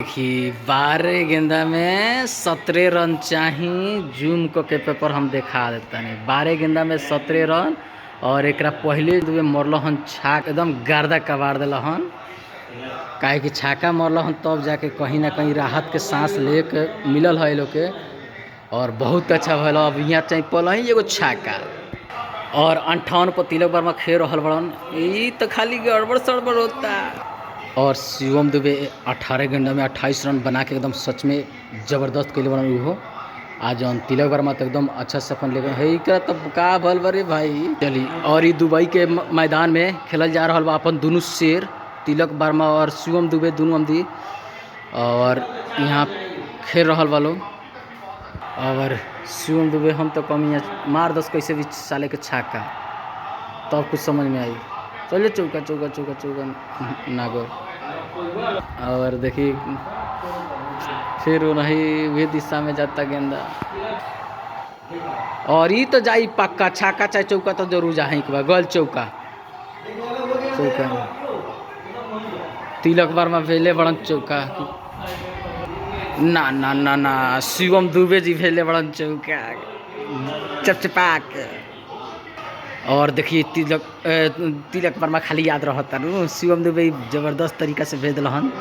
देखी 12 गेंदा में 17 रन चाही। जूम के पेपर हम देखा देता नहीं। 12 गेंदा में 17 रन और एक पहले दुए मरल हन छाक एकदम गर्दा कबाड़ दिल हन। काहे कि छाका मरल हन तब जाके कहीं ना कहीं राहत के सांस लेके मिलल है लोग के और बहुत अच्छा भल। अब यहाँ चाहिए पल ही एगो छाका और 58 पर तिलक वर्मा खेल रहा बड़न। ई तो खाली गड़बड़ सड़बड़ होता। और शिवम दुबे 18 गेंदा में 28 रन बना के एकदम सच में ज़बरदस्त के बन हो। आज तिलक वर्मा तो एकदम अच्छा से अपन लेकर है तब का भल बरे भाई। चली और ये दुबई के मैदान में खेलल जा रहा बा अपन दोनों शेर तिलक वर्मा और शिवम दुबे दोनों अमदी और यहाँ खेल रहा वालों। और शिवम दुबे हम तो कम यहाँ मार दस कैसे भी साले के छक्का तब कुछ समझ में आई। चलिए चौका चौका चौका चौका नागो। और देखिए फिर नहीं वे दिशा में जाता गेंदा और ये तो जाई पक्का छक्का चाहे चौका तो जरूर जा गल चौका चौका तिलक वर्मा भेले बड़न चौका ना ना ना ना शिवम दुबे जी भेले बड़न चौका चपचपाक। और देखिए तिलक वर्मा खाली याद रहता शिवम दुबे जबरदस्त तरीका से भेज दिलहन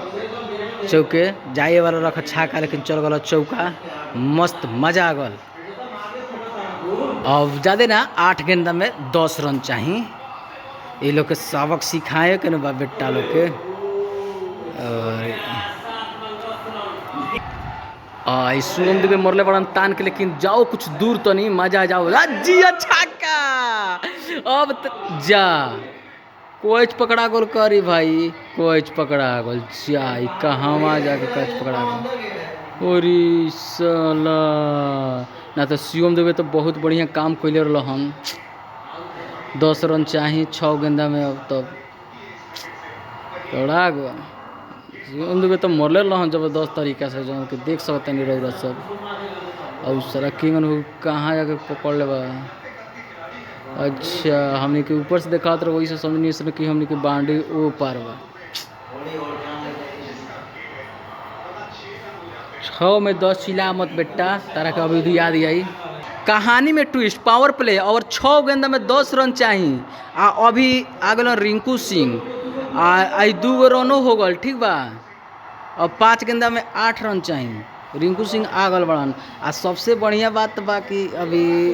चौके जाए वाला रख छाका लेकिन चल गल चौका मस्त मजा आ गल। अब ज़्यादा ना 8 गेंदा में 10 रन चाहिए। ये लोग के सबक सिखाए के ना बेटा लोग के। और शिवम दुबे मरले बड़न तान के लेकिन जाओ कुछ दूर तो नहीं मजा जाओ जी अच्छा का। अब जा कोच पकड़ा गोल करी भाई कोच पकड़ा गोल चाय कहाँ जाके कोच पकड़ा गोल ओरी साला ना तो शिवम दुबे तो बहुत बढ़िया काम कैले रहन। 10 रन चाहिए 6 गेंदा में। अब तब पकड़ा गो शिवम दुबे तो मरले रहन जबरदस्त तरीका से जो कि देख सकते नहीं रह सब। और सारा किंग कहाँ जाके पकड़ ले बा। अच्छा हमने के ऊपर से देखा तो वही से समझ नहीं कि हमने के बाउंड्री ओ पार बा। 6 में 10 चिल्ला मत बेटा तारा के अभी याद आई। कहानी में ट्विस्ट पावर प्ले और 6 गेंदा में 10 रन चाहिए। आ अभी आ गल रिंकू सिंह आई 2 रनों हो गल ठीक बा। अब 5 गेंदा में 8 रन चाहिए। रिंकू सिंह आ गल बड़न। आ सबसे बढ़िया बात बा कि अभी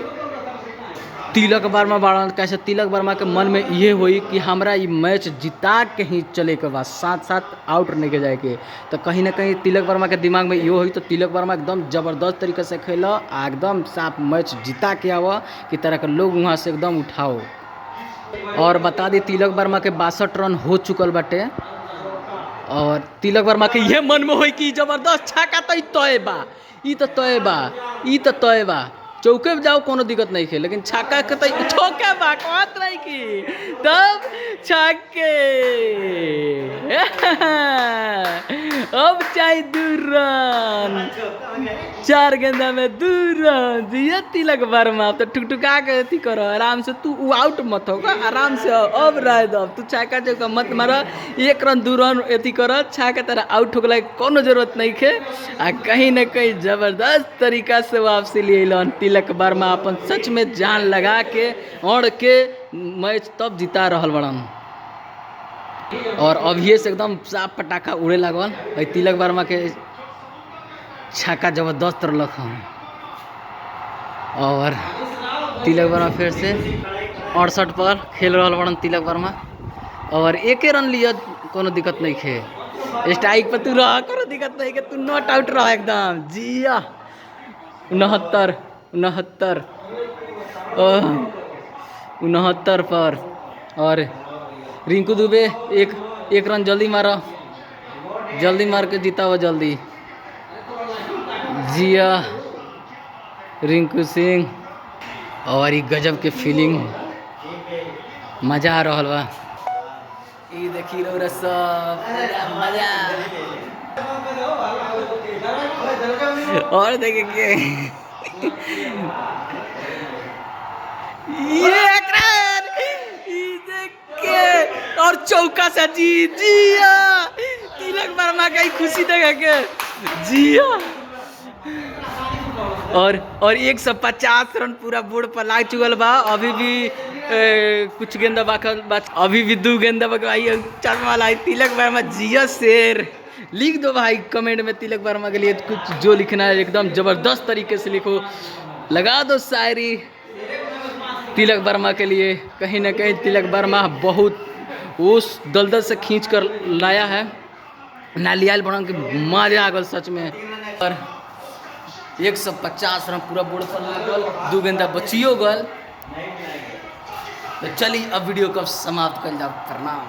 तिलक वर्मा बाड़न। कैसे तिलक वर्मा के मन में ये हुई कि हमरा ये मैच जिता के ही चले के बाद साथ साथ आउट नहीं के जाए के। तो कहीं ना कहीं तिलक वर्मा के दिमाग में ये हुई तो तिलक वर्मा एकदम ज़बरदस्त तरीके से खेला एकदम साफ मैच जिता के आवा कि तरह के लोग वहाँ से एकदम उठाओ। और बता दी तिलक वर्मा के 62 रन हो चुकल बाटे। और तिलक वर्मा के ये मन में हुई कि ज़बरदस्त छक्का तो तय बा ई तो तय बा ई तो तय बा चौके जाओ कोनो दिक्कत नहीं है लेकिन छक्का के तो चौका बा कहत नहीं कि तब छक्के अब चाहिए 2 रन 4 गेंदा में 2 रन दिया तिलक वर्मा। तो ठुकठुका के अथी करो आराम से तू आउट मत होगा आराम से अब रह दो तू छक्का चौका मत मारो 1 रन 2 रन अथी करो छक्का तेरा आउट होगला कोनो जरूरत नहीं है। आ कहीं ना कहीं जबरदस्त तरीका से वापसी लिए तिलक वर्मा अपन सच में जान लगा के और के मैच तब जिता रहल बड़न। और अभी से एकदम साफ पटाखा उड़े लगल तिलक वर्मा के छक्का जबरदस्त रख हम। और तिलक वर्मा फिर से 68 पर खेल रहा बड़न तिलक वर्मा और 1 रन लिया कोनो दिक्कत नहीं है। स्ट्राइक पर तू रह कोनो दिक्कत नहीं है तू नॉट आउट रह एकदम जिया 69 पर। और रिंकू दुबे एक रन जल्दी मारो जल्दी मार के जीता हुआ जल्दी जिया रिंकू सिंह। और ये गजब के फीलिंग मजा आ रहा बा ये देखी रो सब मजा। और देखेंगे ये और चौका से जी जिया तिलक वर्मा का ही खुशी देगा के जिया। और 150 रन पूरा बोर्ड पर लाग चुकल बा। अभी भी कुछ गेंदा बाकल बा, अभी भी 2 गेंदा भाई चल वाला है। तिलक वर्मा जिया शेर। लिख दो भाई कमेंट में तिलक वर्मा के लिए कुछ जो लिखना है एकदम जबरदस्त तरीके से लिखो, लगा दो शायरी तिलक वर्मा के लिए। कहीं ना कहीं तिलक वर्मा बहुत उस दलदल से खींच कर लाया है, नालियाल बना के मजा आ गल सच में। और 150 रन पूरा बोर्ड पर लागल, 2 गेंदा बचियो गल। तो चलिए अब वीडियो को समाप्त कर जाओ। प्रणाम।